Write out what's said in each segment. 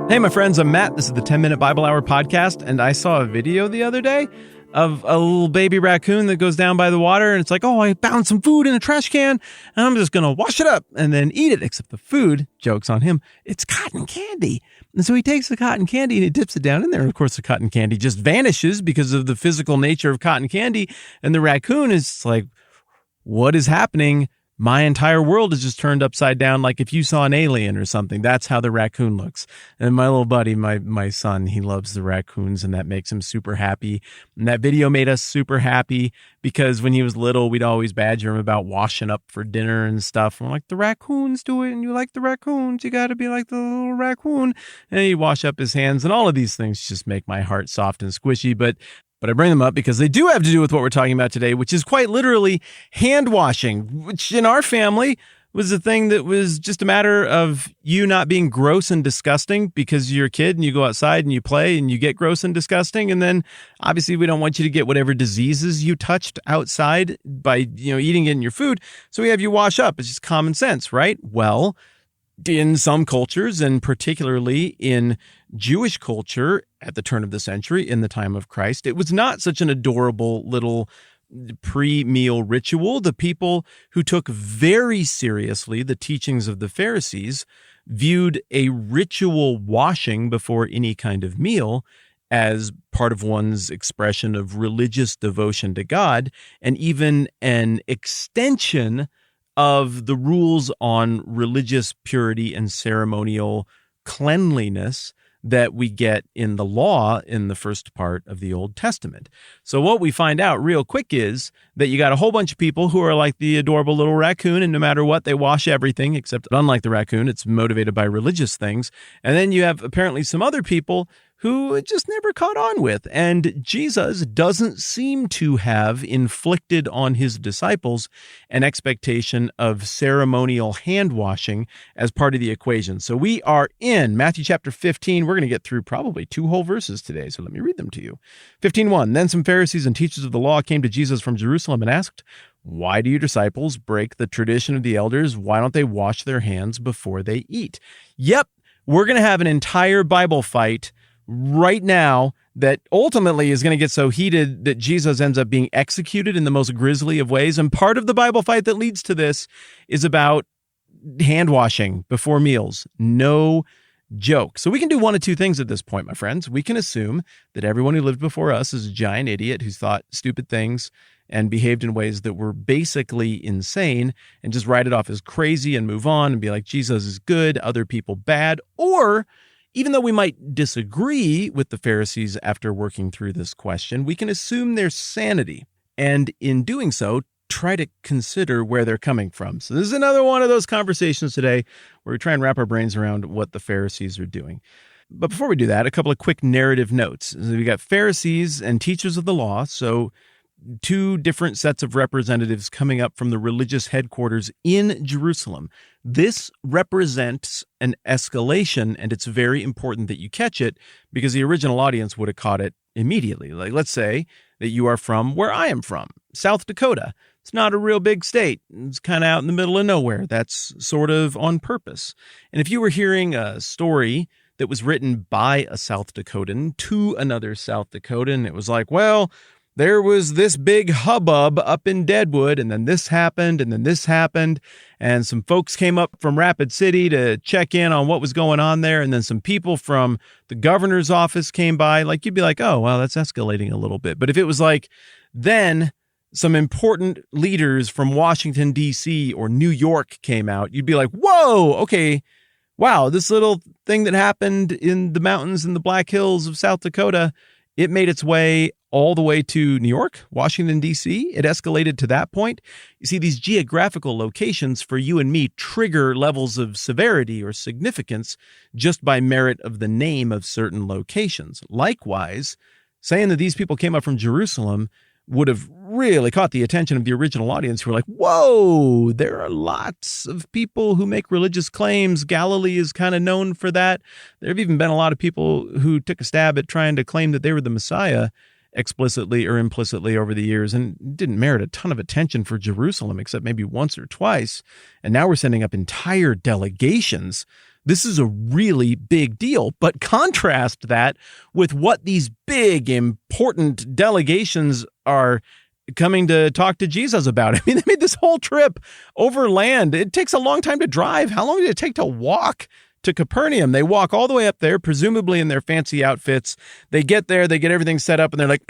Hey, my friends, I'm Matt. This is the 10-Minute Bible Hour podcast, and I saw a video the other day of a little baby raccoon that goes down by the water, and it's like, oh, I found some food in a trash can, and I'm just going to wash it up and then eat it, except the food, joke's on him, it's cotton candy. And so he takes the cotton candy and he dips it down in there, and of course the cotton candy just vanishes because of the physical nature of cotton candy, and the raccoon is like, what is happening? My entire world is just turned upside down, like if you saw an alien or something. That's how the raccoon looks. And my little buddy, my son, he loves the raccoons, and that makes him super happy. And that video made us super happy because when he was little, we'd always badger him about washing up for dinner and stuff. And we're like, the raccoons do it, and you like the raccoons. You got to be like the little raccoon. And he'd wash up his hands, and all of these things just make my heart soft and squishy. But I bring them up because they do have to do with what we're talking about today, which is quite literally hand washing, which in our family was a thing that was just a matter of you not being gross and disgusting because you're a kid and you go outside and you play and you get gross and disgusting. And then obviously we don't want you to get whatever diseases you touched outside by, eating it in your food. So we have you wash up. It's just common sense, right? Well, in some cultures, and particularly in Jewish culture at the turn of the century, in the time of Christ, it was not such an adorable little pre-meal ritual. The people who took very seriously the teachings of the Pharisees viewed a ritual washing before any kind of meal as part of one's expression of religious devotion to God, and even an extension of the rules on religious purity and ceremonial cleanliness that we get in the law in the first part of the Old Testament. So what we find out real quick is that you got a whole bunch of people who are like the adorable little raccoon, and no matter what, they wash everything, except unlike the raccoon, it's motivated by religious things. And then you have apparently some other people who it just never caught on with. And Jesus doesn't seem to have inflicted on his disciples an expectation of ceremonial hand washing as part of the equation. So we are in Matthew chapter 15. We're going to get through probably 2 whole verses today. So let me read them to you. 15:1. Then some Pharisees and teachers of the law came to Jesus from Jerusalem and asked, "Why do your disciples break the tradition of the elders? Why don't they wash their hands before they eat?" Yep, we're going to have an entire Bible fight right now that ultimately is going to get so heated that Jesus ends up being executed in the most grisly of ways. And part of the Bible fight that leads to this is about hand washing before meals. No joke. So we can do one of two things at this point, my friends. We can assume that everyone who lived before us is a giant idiot who's thought stupid things and behaved in ways that were basically insane, and just write it off as crazy and move on and be like, Jesus is good, other people bad. Or even though we might disagree with the Pharisees after working through this question, we can assume their sanity, and in doing so, try to consider where they're coming from. So this is another one of those conversations today where we try and wrap our brains around what the Pharisees are doing. But before we do that, a couple of quick narrative notes. We got Pharisees and teachers of the law, so 2 different sets of representatives coming up from the religious headquarters in Jerusalem. This represents an escalation, and it's very important that you catch it because the original audience would have caught it immediately. Like, let's say that you are from where I am from, South Dakota. It's not a real big state. It's kind of out in the middle of nowhere. That's sort of on purpose. And if you were hearing a story that was written by a South Dakotan to another South Dakotan, it was like, well, there was this big hubbub up in Deadwood, and then this happened, and then this happened, and some folks came up from Rapid City to check in on what was going on there, and then some people from the governor's office came by. Like, you'd be like, oh, well, that's escalating a little bit. But if it was like, then some important leaders from Washington, D.C. or New York came out, you'd be like, whoa, okay, wow, this little thing that happened in the mountains in the Black Hills of South Dakota, it made its way all the way to New York, Washington, D.C. It escalated to that point. You see, these geographical locations for you and me trigger levels of severity or significance just by merit of the name of certain locations. Likewise, saying that these people came up from Jerusalem would have really caught the attention of the original audience who were like, whoa, there are lots of people who make religious claims. Galilee is kind of known for that. There have even been a lot of people who took a stab at trying to claim that they were the Messiah explicitly or implicitly over the years and didn't merit a ton of attention for Jerusalem except maybe once or twice. And now we're sending up entire delegations This is a really big deal, but contrast that with what these big, important delegations are coming to talk to Jesus about. I mean, they made this whole trip overland. It takes a long time to drive. How long did it take to walk to Capernaum? They walk all the way up there, presumably in their fancy outfits. They get there, they get everything set up, and they're like,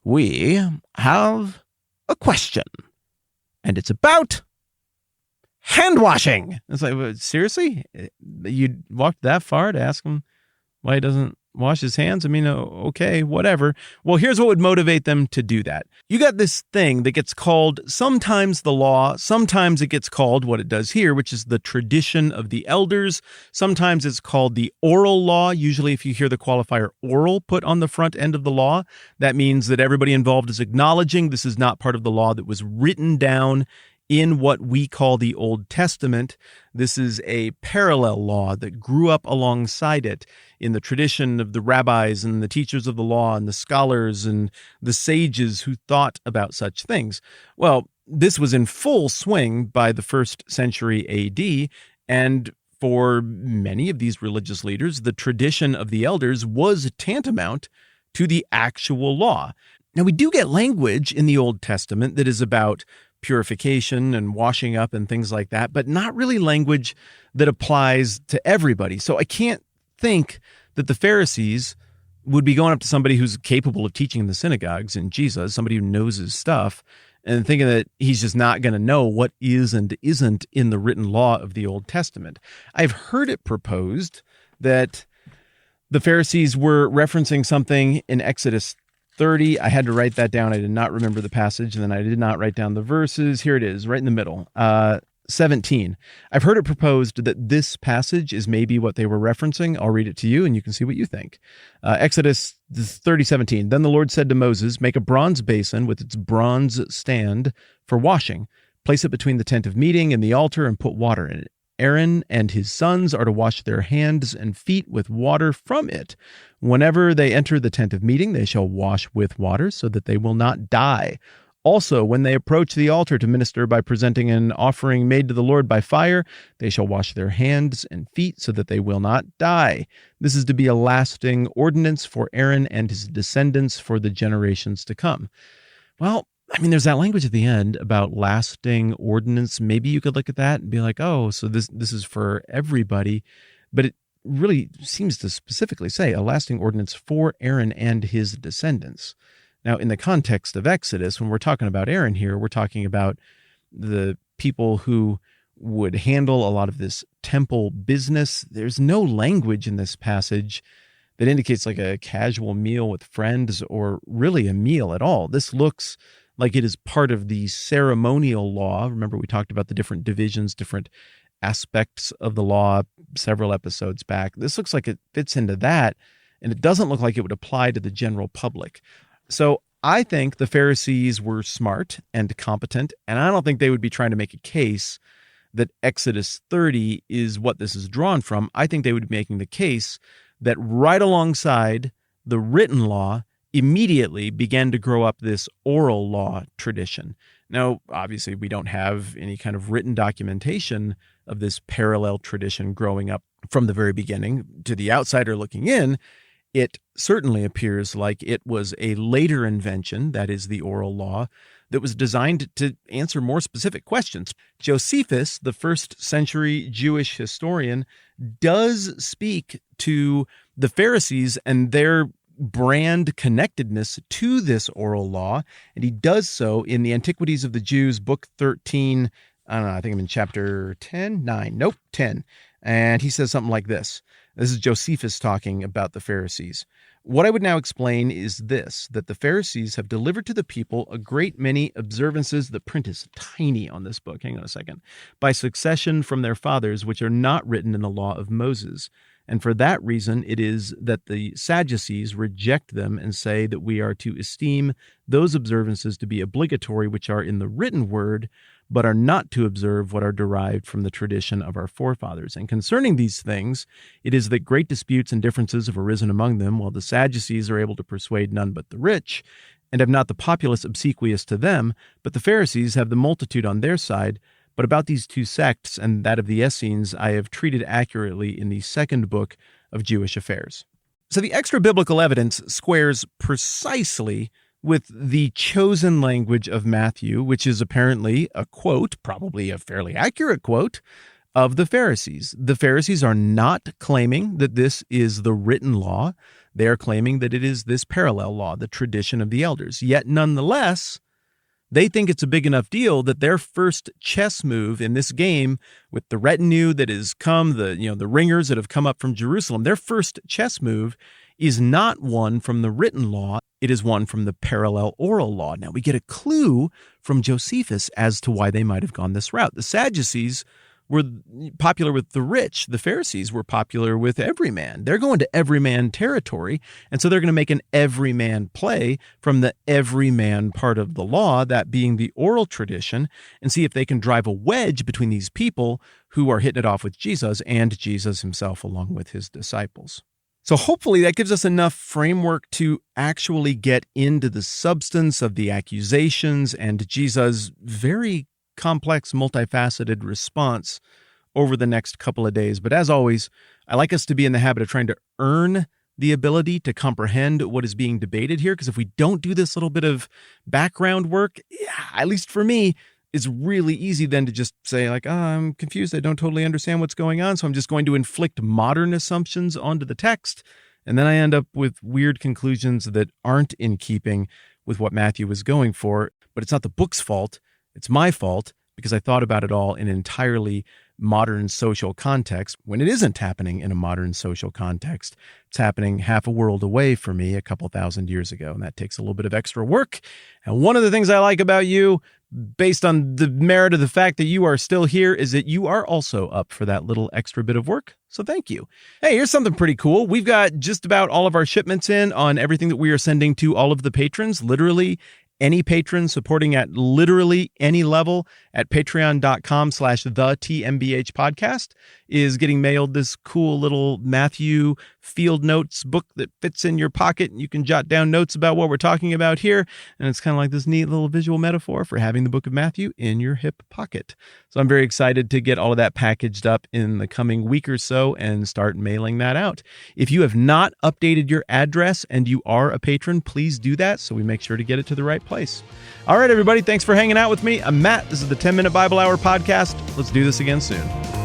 we have a question, and it's about hand washing. It's like, seriously? You walked that far to ask him why he doesn't wash his hands? I mean, okay, whatever. Well, here's what would motivate them to do that. You got this thing that gets called sometimes the law, sometimes it gets called what it does here, which is the tradition of the elders. Sometimes it's called the oral law. Usually if you hear the qualifier oral put on the front end of the law, that means that everybody involved is acknowledging this is not part of the law that was written down in what we call the Old Testament. This is a parallel law that grew up alongside it in the tradition of the rabbis and the teachers of the law and the scholars and the sages who thought about such things. Well, this was in full swing by the 1st century AD, and for many of these religious leaders, the tradition of the elders was tantamount to the actual law. Now, we do get language in the Old Testament that is about purification and washing up and things like that, but not really language that applies to everybody. So I can't think that the Pharisees would be going up to somebody who's capable of teaching in the synagogues and Jesus, somebody who knows his stuff, and thinking that he's just not going to know what is and isn't in the written law of the Old Testament. I've heard it proposed that the Pharisees were referencing something in Exodus 30. I had to write that down. I did not remember the passage, and then I did not write down the verses. Here it is, right in the middle. 17. I've heard it proposed that this passage is maybe what they were referencing. I'll read it to you, and you can see what you think. Exodus 30:17. Then the Lord said to Moses, make a bronze basin with its bronze stand for washing. Place it between the tent of meeting and the altar and put water in it. Aaron and his sons are to wash their hands and feet with water from it. Whenever they enter the tent of meeting, they shall wash with water so that they will not die. Also, when they approach the altar to minister by presenting an offering made to the Lord by fire, they shall wash their hands and feet so that they will not die. This is to be a lasting ordinance for Aaron and his descendants for the generations to come. Well, I mean, there's that language at the end about lasting ordinance. Maybe you could look at that and be like, oh, so this is for everybody. But it really seems to specifically say a lasting ordinance for Aaron and his descendants. Now, in the context of Exodus, when we're talking about Aaron here, we're talking about the people who would handle a lot of this temple business. There's no language in this passage that indicates like a casual meal with friends or really a meal at all. This looks like it is part of the ceremonial law. Remember, we talked about the different divisions, different aspects of the law several episodes back. This looks like it fits into that, and it doesn't look like it would apply to the general public. So I think the Pharisees were smart and competent, and I don't think they would be trying to make a case that Exodus 30 is what this is drawn from. I think they would be making the case that right alongside the written law immediately began to grow up this oral law tradition. Now, obviously, we don't have any kind of written documentation of this parallel tradition growing up from the very beginning. To the outsider looking in, it certainly appears like it was a later invention, that is the oral law, that was designed to answer more specific questions. Josephus, the 1st century Jewish historian, does speak to the Pharisees and their brand connectedness to this oral law, and he does so in the Antiquities of the Jews, book 13, I don't know, I think I'm in chapter 10, 9, nope, 10, and he says something like this. This is Josephus talking about the Pharisees. What I would now explain is this, that the Pharisees have delivered to the people a great many observances. The print is tiny on this book, hang on a second, by succession from their fathers, which are not written in the law of Moses. And for that reason, it is that the Sadducees reject them and say that we are to esteem those observances to be obligatory, which are in the written word, but are not to observe what are derived from the tradition of our forefathers. And concerning these things, it is that great disputes and differences have arisen among them, while the Sadducees are able to persuade none but the rich, and have not the populace obsequious to them, but the Pharisees have the multitude on their side, But about these two sects and that of the Essenes, I have treated accurately in the second book of Jewish Affairs. So the extra biblical evidence squares precisely with the chosen language of Matthew, which is apparently a quote, probably a fairly accurate quote, of the Pharisees. The Pharisees are not claiming that this is the written law. They are claiming that it is this parallel law, the tradition of the elders. Yet nonetheless, they think it's a big enough deal that their first chess move in this game, with the retinue that has come, the ringers that have come up from Jerusalem, their first chess move is not one from the written law. It is one from the parallel oral law. Now we get a clue from Josephus as to why they might have gone this route. The Sadducees were popular with the rich. The Pharisees were popular with everyman. They're going to everyman territory, and so they're going to make an everyman play from the everyman part of the law, that being the oral tradition, and see if they can drive a wedge between these people who are hitting it off with Jesus and Jesus himself along with his disciples. So hopefully that gives us enough framework to actually get into the substance of the accusations and Jesus' very complex, multifaceted response over the next couple of days. But as always, I like us to be in the habit of trying to earn the ability to comprehend what is being debated here, because if we don't do this little bit of background work, at least for me, it's really easy then to just say like, I'm confused. I don't totally understand what's going on. So I'm just going to inflict modern assumptions onto the text. And then I end up with weird conclusions that aren't in keeping with what Matthew was going for. But it's not the book's fault. It's my fault because I thought about it all in an entirely modern social context when it isn't happening in a modern social context. It's happening half a world away from me a couple thousand years ago, and that takes a little bit of extra work. And one of the things I like about you, based on the merit of the fact that you are still here, is that you are also up for that little extra bit of work. So thank you. Hey, here's something pretty cool. We've got just about all of our shipments in on everything that we are sending to all of the patrons, literally any patron supporting at literally any level at patreon.com/the TMBH is getting mailed this cool little Matthew field notes book that fits in your pocket. And you can jot down notes about what we're talking about here. And it's kind of like this neat little visual metaphor for having the book of Matthew in your hip pocket. So I'm very excited to get all of that packaged up in the coming week or so and start mailing that out. If you have not updated your address and you are a patron, please do that so we make sure to get it to the right place. All right, everybody, thanks for hanging out with me. I'm Matt. This is the 10-Minute Bible Hour podcast. Let's do this again soon.